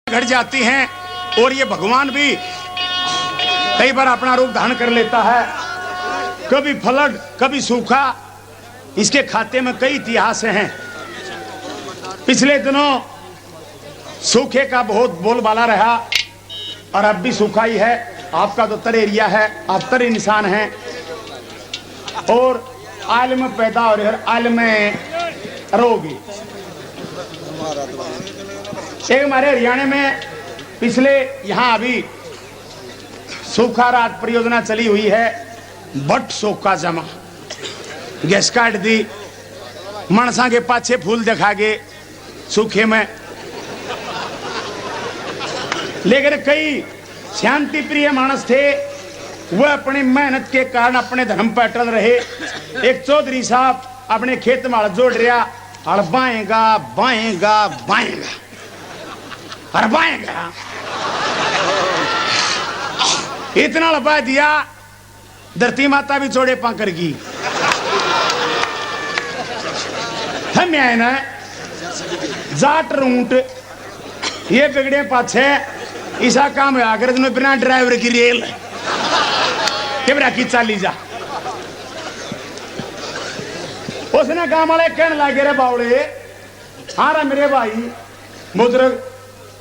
घट जाती हैं और ये भगवान भी कई बार अपना रूप धारण कर लेता है। कभी फ्लड, कभी सूखा, इसके खाते में कई इतिहास हैं। पिछले दिनों सूखे का बहुत बोलबाला रहा और अब भी सूखा ही है। आपका तो तर एरिया है, आप तर इंसान हैं और आल में पैदा हो रहे, आल में रहोगी। एक हमारे हरियाणा में पिछले यहाँ अभी सूखा रात परियोजना चली हुई है। बट सूखा जमा गैस काट दी, मनसा के पाछे फूल दिखा गे सूखे में। लेकिन कई शांति प्रिय मानस थे, वह अपनी मेहनत के कारण अपने धर्म पर अटल रहे। एक चौधरी साहब अपने खेत में हल जोड़ रहा, हल बाएगा बाएगा बाएगा और बाएगा, इतना लबा दिया धरती माता भी चौड़े पाकर की। हम आए ना जाट रूट ये बिगड़े पाछे ऐसा काम है अगर तुम्हें बिना ड्राइवर की रेल कैमरा की चाली जा। उसने काम वाले कहने लगे रे बावड़े, हाँ रे मेरे भाई बुजुर्ग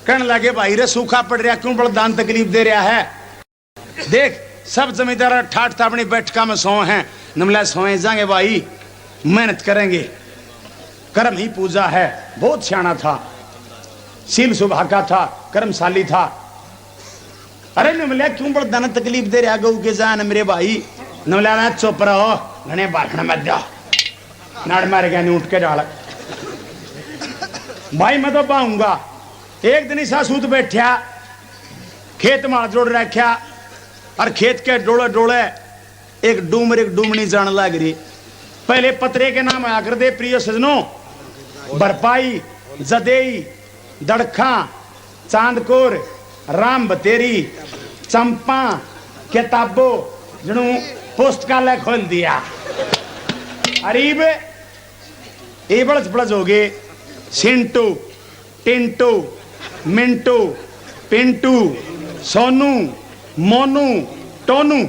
कहने लगे, भाई रे सूखा पड़ रहा क्यों बड़ा दान तकलीफ दे रहा है। देख सब जमींदार ठाठ था अपनी बैठका में सो हैं, नमला सोए जाएंगे भाई, मेहनत करेंगे, कर्म ही पूजा है। बहुत सियाना था, सील सुभागा था, कर्मशाली था। अरे नमला क्यों बड़ा दान तकलीफ दे रहा गऊ के जान मेरे भाई। नमला ना चुप रहो, घने बाखण मत जाओ, नाड़ मार गया नहीं उठ के डाल। भाई मैं तो पाऊंगा। एक दिन ऐसा सूत बैठा, खेत मार जोड़ रखा और खेत के डोले डोले एक डूमनी जान लग रही। पहले पतरे के नाम आकर दे प्रिय सजनों, बरपाई, जदेई, दड़खा, चांदकोर, राम बतेरी, चंपा, किताबो जणू पुस्तकालय खोल दिया। अरीब ये बड़च बड़च हो गए। सिंटू, टिंटू, मिंटू, पिंटू, सोनू, मोनू, टोनू।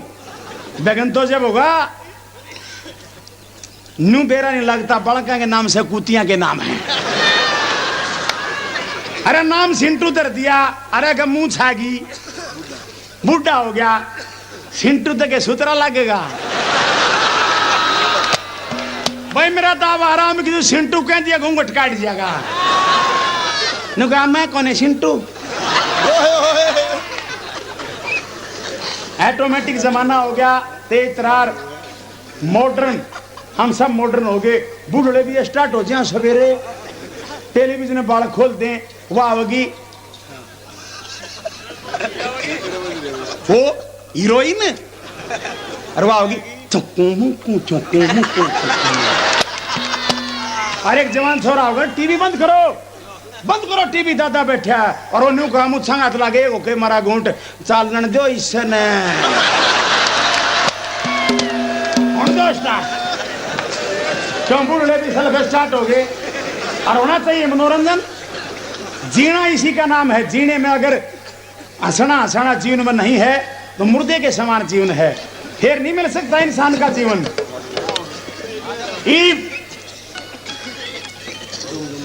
बेगन तो जब होगा नू बेरा नहीं लगता, बड़का के नाम से कुतिया के नाम है। अरे नाम सिंटू धर दिया, अरे का मुंह छागी, बूढ़ा हो गया, सिंटू तक के सुतरा लगेगा। भाई मेरा दावा आराम की सिंटू कह दिया घूंघट काट जाएगा। कहा मैं कौन है सिंटू। ऑटोमेटिक जमाना हो गया, तेज तरार मॉडर्न, हम सब मॉडर्न हो गए। बूढ़े भी स्टार्ट हो जाए सवेरे, टेलीविजन बाल खोल दें, वाह होगी वो हीरोइन, अरे वाह होगी अरे एक जवान छोरा होगा, टीवी बंद करो टीवी, दादा बैठा और वो न्यू का मुझे हाथ लगे ओके मारा घूंट चालन दो इसने क्यों बूढ़े भी सलफ स्टार्ट हो गए। और होना चाहिए मनोरंजन, जीना इसी का नाम है। जीने में अगर हंसना जीवन में नहीं है तो मुर्दे के समान जीवन है, फिर नहीं मिल सकता इंसान का जीवन।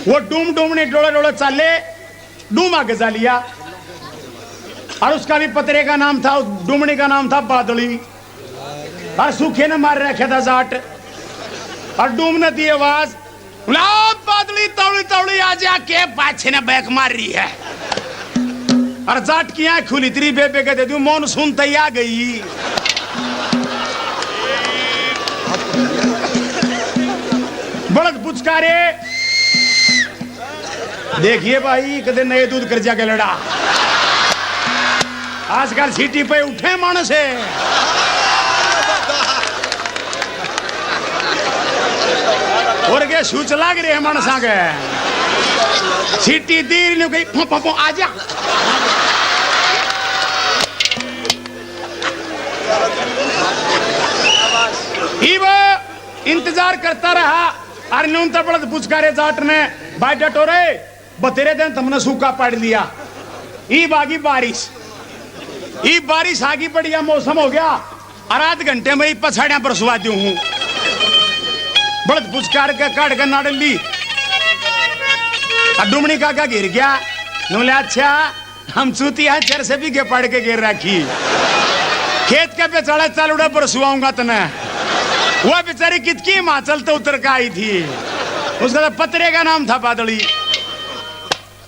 वो डूमने डोले चाले, डूम आगे जा लिया और उसका भी पतरे का नाम था, डूमने का नाम था बादली। और सूखे ने मार रखा था जाट और डूम ने दी आवाज, बादली तौड़ी तौड़ी आ जा के पाछे ने बैक मार रही है। और जाट की आंख खुली, तेरी बेबे के दे दूं मानसून तई आ गई। बड़द पुचकारे, देखिए भाई कदे नए दूध कर जाके लड़ा। आजकल सिटी पे उठे मानस है। और के सूच लाग रहे हैं मानसा के, सिटी देर ने गई फो आ जा। इंतजार करता रहा और न्यूनतम पुचकारे जाट ने भाई डटोरे बतेरे दिन तुमने सूखा पड़ लिया। ई बागी बारिश, ई बारिश आगी बढ़िया मौसम हो गया और आध घंटे में पछाड़िया बरसवा दू हूं। बड़द पुचकार के काट कर नाड़ ली डुमनी काका गिर गया। बोले अच्छा हम चूतिया चर से भी पड़ के गिर रखी, खेत के पे चढ़ा चल उड़ा बरसवाऊंगा तने। वह बेचारी कितकी हिमाचल तो उतर का आई थी, उसका पतरे का नाम था बादली।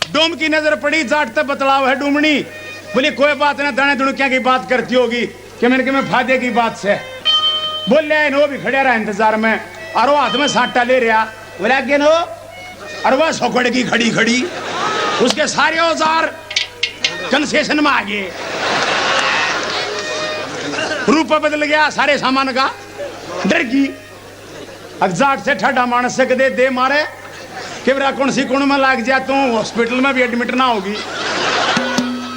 डोम की नजर पड़ी, जाटते बतलाव है डूमनी। बोली कोई बात ना, दाने दुणकिया की बात करती होगी कि मैंने मैं फायदे की बात से। बोल ले वो भी खड़े रहा इंतजार में और वो हाथ में साटा ले रहा। बोला कि नो और वह सोकड़ की खड़ी खड़ी, उसके सारे औजार कंसेशन में आ गए। रूप बदल गया सारे सामान का। डर की अगजाट से ठंडा मानस से कदे दे मारे कि मेरा कौन सी कोण में लाग जाए तो हॉस्पिटल में भी एडमिट ना होगी।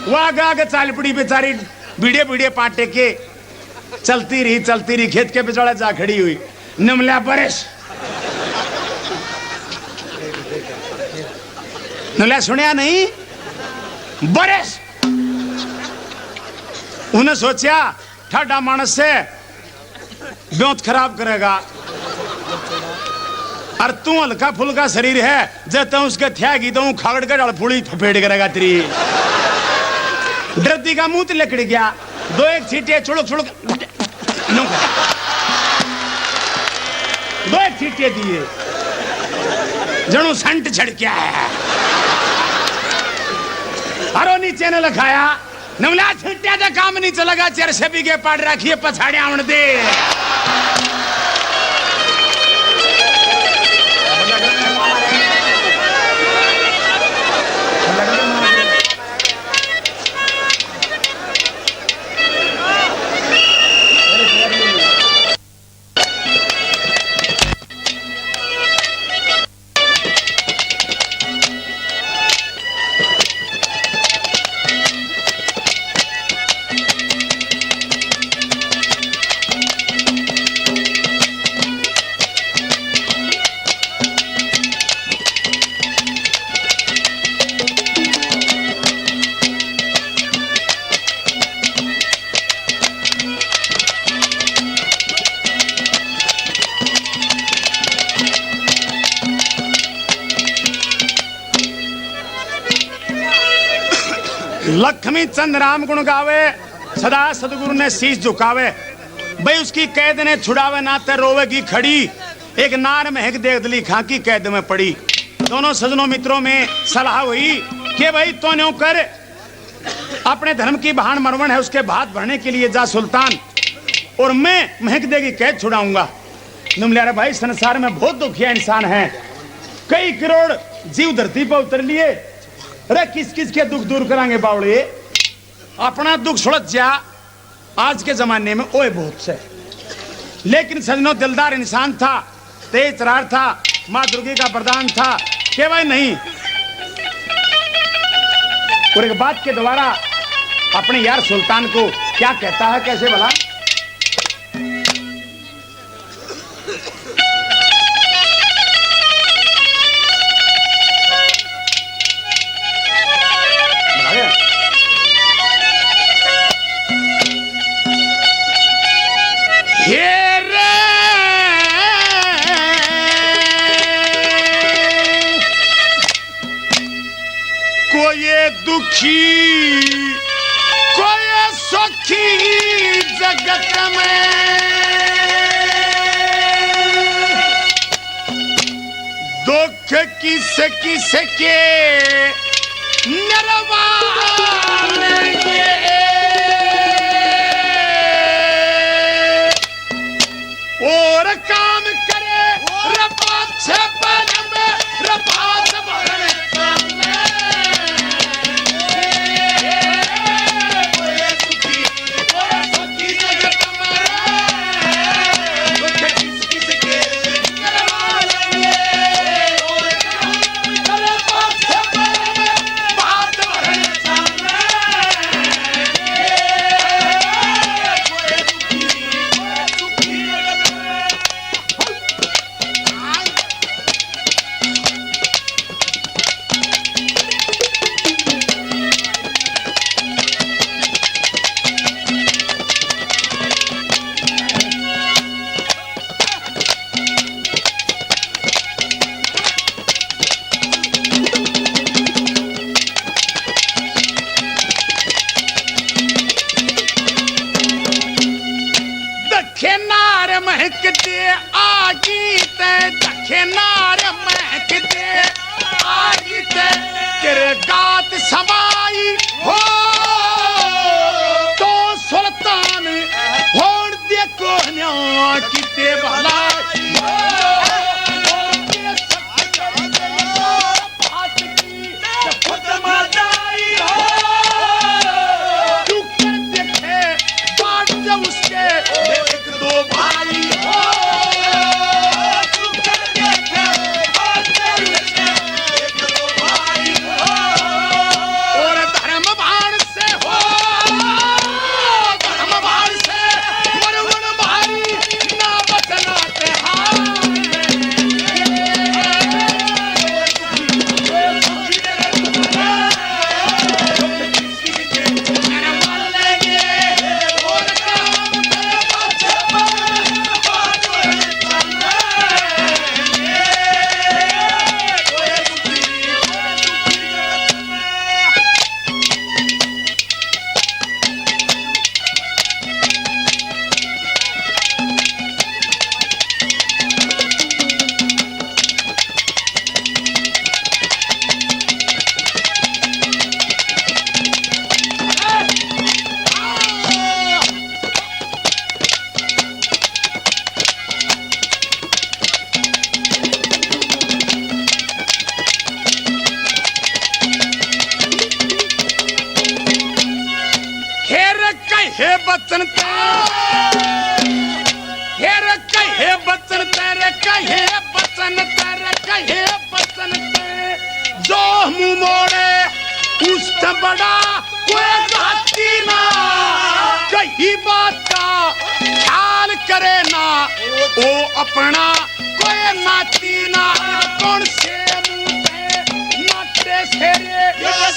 वो आगे आगे चाल पड़ी बेचारी, बीड़े बीड़े पाटे के चलती रही खेत के पिछड़ा जा खड़ी हुई। नमला बरस नमला सुनिया नहीं बरस। उन्हें सोचा ठाडा मानस से ब्योत खराब करेगा और तू हल्का फुल्का शरीर है, जब तू उसके थ्यागी तो खागड़ के डाल फूली फपेट करेगा तेरी। डरती का मुंह लकड़ गया, दो एक छीटे चुड़क चुड़क दो एक छीटे दिए जणू संट झड़किया है। अरो नीचे ने लखाया नमला छीटे तो काम नहीं चलेगा, चेर से भी के पाड़ रखिए पछाड़े आवन दे। लक्ष्मी चंद राम गुण गावे, सदा सदगुरु ने शीश झुकावे। भाई उसकी कैद ने छुड़ावे ना ते रोवेगी खड़ी, एक नार महक देख दली खां की कैद में पड़ी। दोनों सजनों मित्रों में सलाह हुई कि भाई तो न्यों कर, अपने धर्म की बहान मरवन है उसके भात भरने के लिए जा सुल्तान, और मैं महक देगी कैद छुड़ाऊंगा। नुमलियारा भाई संसार में बहुत दुखिया इंसान है, कई करोड़ जीव धरती पर उतर लिए, अरे किस किस के दुख दूर करांगे बावड़े, अपना दुख सुलझ जा। आज के जमाने में ओए बहुत से, लेकिन सजनों दिलदार इंसान था, तेज तरार था, माँ दुर्गे का वरदान था कि भाई नहीं। और एक बात के द्वारा अपने यार सुल्तान को क्या कहता है, कैसे भला? दुखी कोई सुखी जगत में, दुख किस किस के नरवालेंगे, और काम करे रपात से बन में रपात भरने महक दे आगी ते दखे नार महक दे आगी ते तेरे गात समाई हो तो सुल्तान होड़ दे को न्या किते भला बचन तेरे कहे बचन तेरे कहे बचन तेरे कहे बचन ते जो मुंह मोड़े उससे बड़ा कोई जाती ना कही बात का ख्याल करे ना वो अपना कोई नाती ना कौन से मुंह पे नाटे से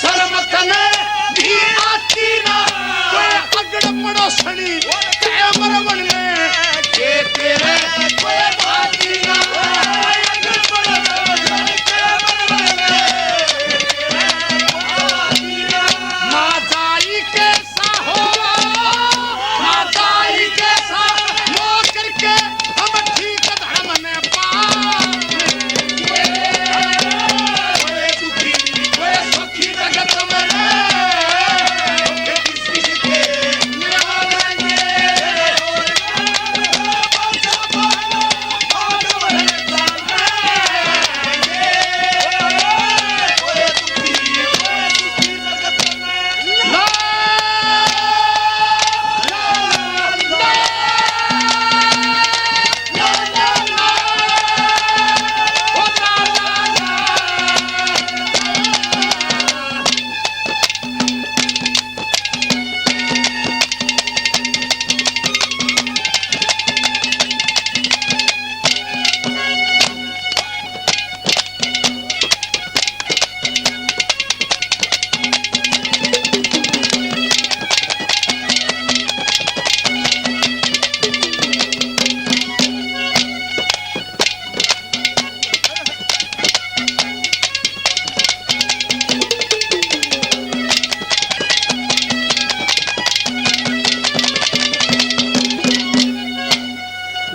शर्म कने भी आती ना पड़ोसनी कैमरा बनने के तेरे कोई बात ना माताई कैसा हो माताई कैसा वो करके हम ठीक धर्म ने कोई दुखी कोई सुखी जगत में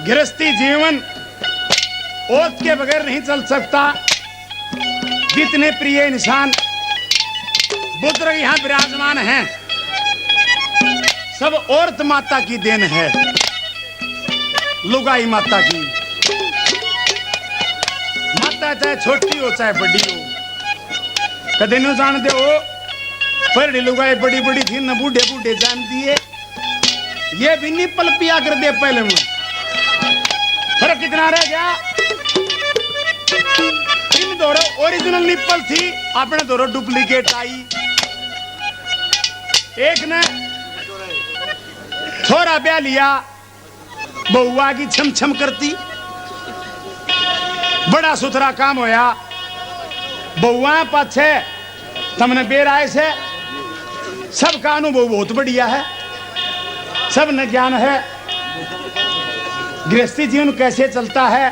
गृहस्थी जीवन ओत के बगैर नहीं चल सकता। जितने प्रिय इंसान बुद्ध यहाँ विराजमान हैं सब औरत माता की देन है, लुगाई माता की। माता चाहे छोटी हो चाहे बड़ी हो, कदे नहीं जान दे हो पर लुगाई बड़ी बड़ी थी न बूढ़े बूढ़े जान दिए, ये भी नहीं पल पिया कर दे। पहले में फर्क कितना रह गया, इन दोनों ओरिजिनल निप्पल थी, अपने दोनों डुप्लीकेट आई। एक ने छोरा ब्याह लिया, बहुआ की छम छम करती, बड़ा सुथरा काम होया। बहुआ पाछे तमने बेर आए से सबका अनुभव बहुत बढ़िया है, सब न ज्ञान है गृहस्थी जीवन कैसे चलता है।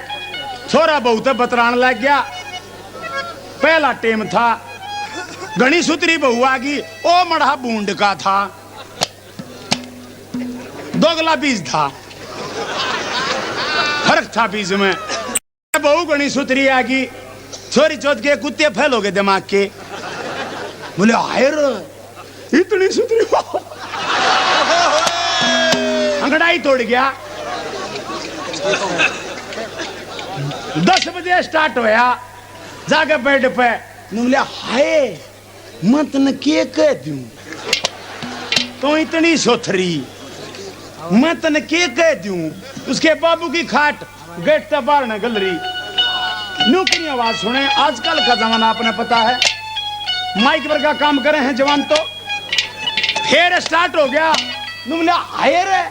छोरा बहुत बतरान लग गया। पहला टेम था घनी सुतरी बहुआ की, ओ मड़ा बूंद का था, दोगला बीज था। फर्क था बीच में। बहू गणी सुतरी आ गई, छोरी चौथ के कुत्ते फैल हो गए दिमाग के। बोले हायर इतनी सुतरी अंगड़ाई तोड़ गया। 10 बजे स्टार्ट होया, जाके बेड पे बोले हाय मैं तने के कह दूं तो इतनी सोथरी, मैं तने के कह दूं। उसके बाबू की खाट गेट से बाहर न गल रही। नौकरी आवाज सुने, आजकल का जमाना आपने पता है, माइक पर का काम करे हैं जवान। तो फिर स्टार्ट हो गया, बोले आए रे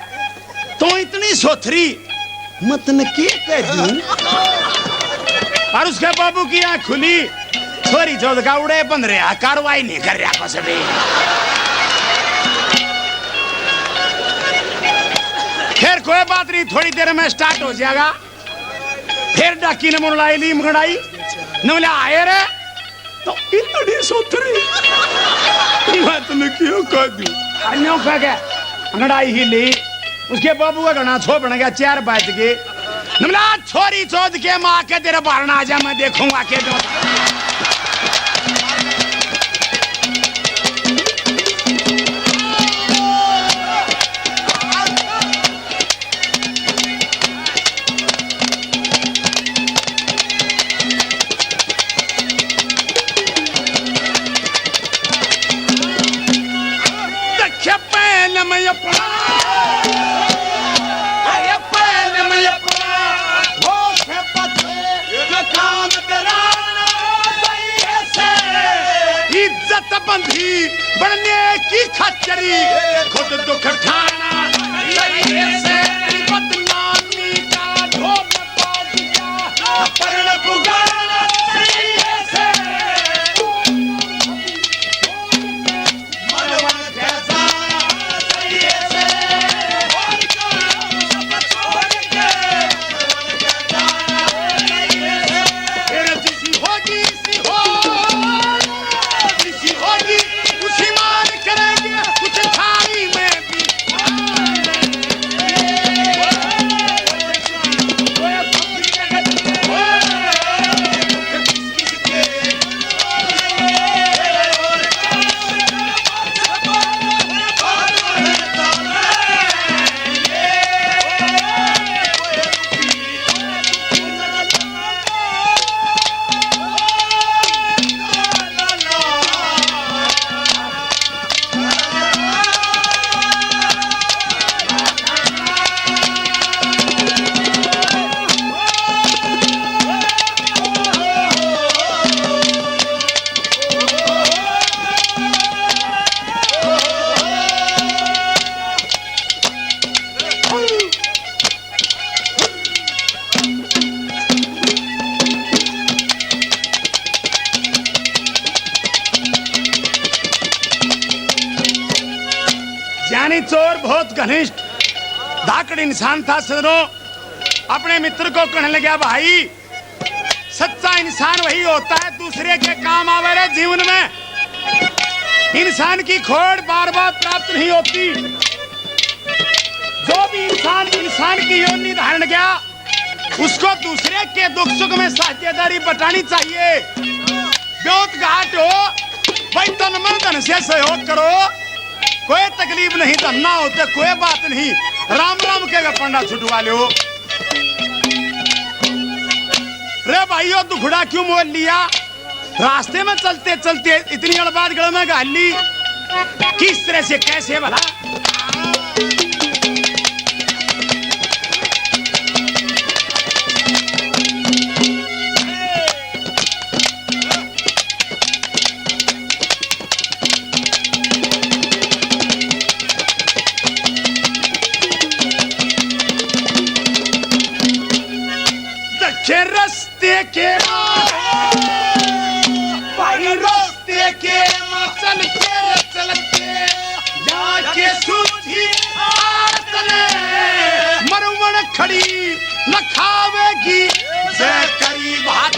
तो इतनी सोथरी मैं तने के कह दूं। और उसके बाबू की आंख खुली, छोरी चौथ का उड़े बंद रहा, कार्रवाई नहीं कर रहा कुछ भी। फिर कोई बात नहीं, थोड़ी देर में स्टार्ट हो जाएगा। फिर डाकी ने मुरलाई ली मंगड़ाई, न बोला आए रे तो इतनी सोथरी मैं तुम्हें क्यों कह दूं। अन्यों कह गया अंगड़ाई ही ली। उसके बाबू का घना छो बन गया, 4 बज गए। न बोला छोरी चौथ के माँ के तेरे बाहर आ जा, मैं देखूंगा के दो। इज्जत बंधी बनने की खच्चरी, खुद दुख ठाना से बदनामी का ढोल बाज गया, परण पुगाना से मनवन कैसा से फिर जिसी होगी सी हो उसी मान करेंगे कुछ थाली में भी। ज्ञानी चोर बहुत घनिष्ठ धाकड़ इंसान था। सदनों अपने मित्र को कहने लगा, भाई सच्चा इंसान वही होता है दूसरे के काम आवे रे। जीवन में इंसान की खोड़ बार बार प्राप्त नहीं होती। जो भी इंसान की योनि धारण गया, उसको दूसरे के दुख सुख में साझेदारी बटानी चाहिए। ब्योत घाट हो भाई, तन मन धन से सहयोग करो, कोई तकलीफ नहीं। धन्ना होते कोई बात नहीं, राम राम के पंडा छुटवा लो। रे भाइयों दुखड़ा क्यों मोल लिया? रास्ते में चलते चलते इतनी अड़बाद गड़ में गाल ली, किस तरह से कैसे भला? रस्ते के भाई रस्ते के चलते चलते जाके सूझी मरुमन खड़ी न खावेगी से करी भात